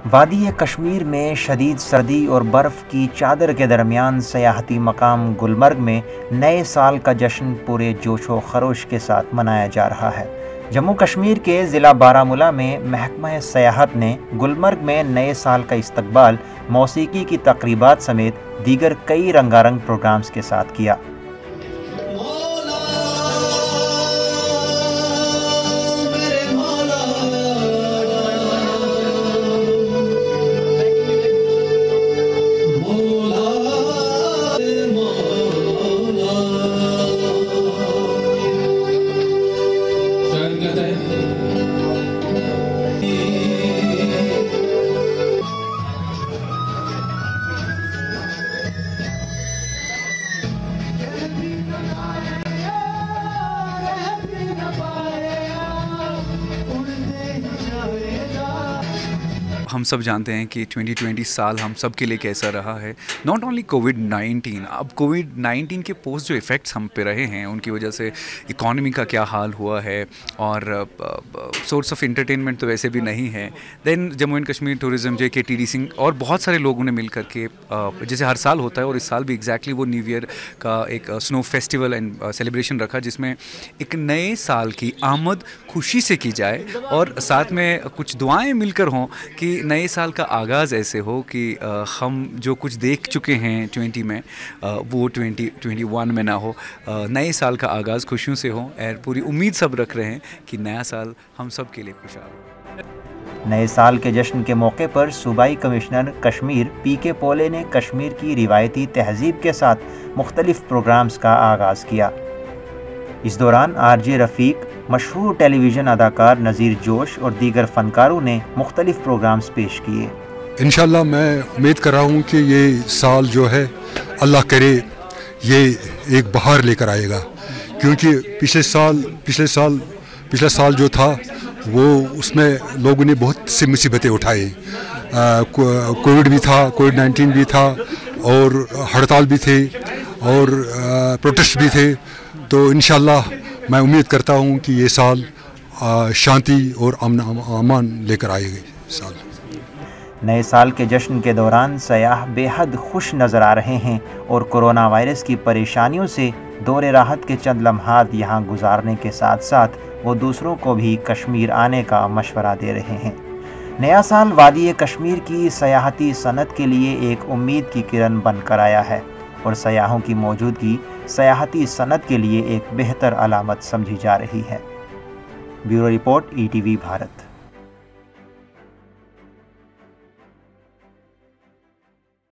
वादी कश्मीर में शदीद सर्दी और बर्फ़ की चादर के दरमियान सयाहती मकाम गुलमर्ग में नए साल का जश्न पूरे जोश व खरोश के साथ मनाया जा रहा है। जम्मू कश्मीर के ज़िला बारामूला में महकमा सयाहत ने गुलमर्ग में नए साल का इस्तकबाल मौसीकी की तकरीबात समेत दीगर कई रंगारंग प्रोग्राम्स के साथ किया। हम सब जानते हैं कि 2020 साल हम सब के लिए कैसा रहा है। नॉट ओनली कोविड-19, अब कोविड-19 के पोस्ट जो इफ़ेक्ट्स हम पे रहे हैं उनकी वजह से इकॉनमी का क्या हाल हुआ है और सोर्स ऑफ एंटरटेनमेंट तो वैसे भी नहीं है। Then Jammu and Kashmir tourism JKTDC और बहुत सारे लोगों ने मिल करके जैसे हर साल होता है और इस साल भी एग्जैक्टली वो न्यू ईयर का एक स्नो फेस्टिवल एंड सेलिब्रेशन रखा, जिसमें एक नए साल की आमद खुशी से की जाए और साथ में कुछ दुआएं मिलकर हों कि नए साल का आगाज़ ऐसे हो कि हम जो कुछ देख चुके हैं 20 में वो 2021 में ना हो। नए साल का आगाज़ खुशियों से हो और पूरी उम्मीद सब रख रहे हैं कि नया साल हम सब के लिए खुशहाल हो। नए साल के जश्न के मौके पर सूबाई कमिश्नर कश्मीर PK पोले ने कश्मीर की रिवायती तहजीब के साथ मुख्तलिफ प्रोग्राम्स का आगाज़ किया। इस दौरान RJ रफ़ीक, मशहूर टेलीविज़न अदाकार नज़ीर जोश और दीगर फ़नकारों ने मुख्तलिफ प्रोग्राम्स पेश किए। इंशाल्लाह मैं उम्मीद कर रहा हूँ कि ये साल जो है अल्लाह करे ये एक बहार लेकर आएगा, क्योंकि पिछले साल जो था वो उसमें लोगों ने बहुत सी मुसीबतें उठाई। कोविड भी था, कोविड-19 भी था और हड़ताल भी थे और प्रोटेस्ट भी थे। तो इंशाल्लाह मैं उम्मीद करता हूँ कि ये साल शांति और अमान लेकर आएगी साल। नए साल के जश्न के दौरान सयाह बेहद खुश नज़र आ रहे हैं और कोरोना वायरस की परेशानियों से दौरे राहत के चंद लम्हात यहाँ गुजारने के साथ साथ वो दूसरों को भी कश्मीर आने का मशवरा दे रहे हैं। नया साल वादी कश्मीर की सयाहती सनत के लिए एक उम्मीद की किरण बनकर आया है और सयाहों की मौजूदगी सयाहती सनत के लिए एक बेहतर अलामत समझी जा रही है। Bureau report ETV Bharat.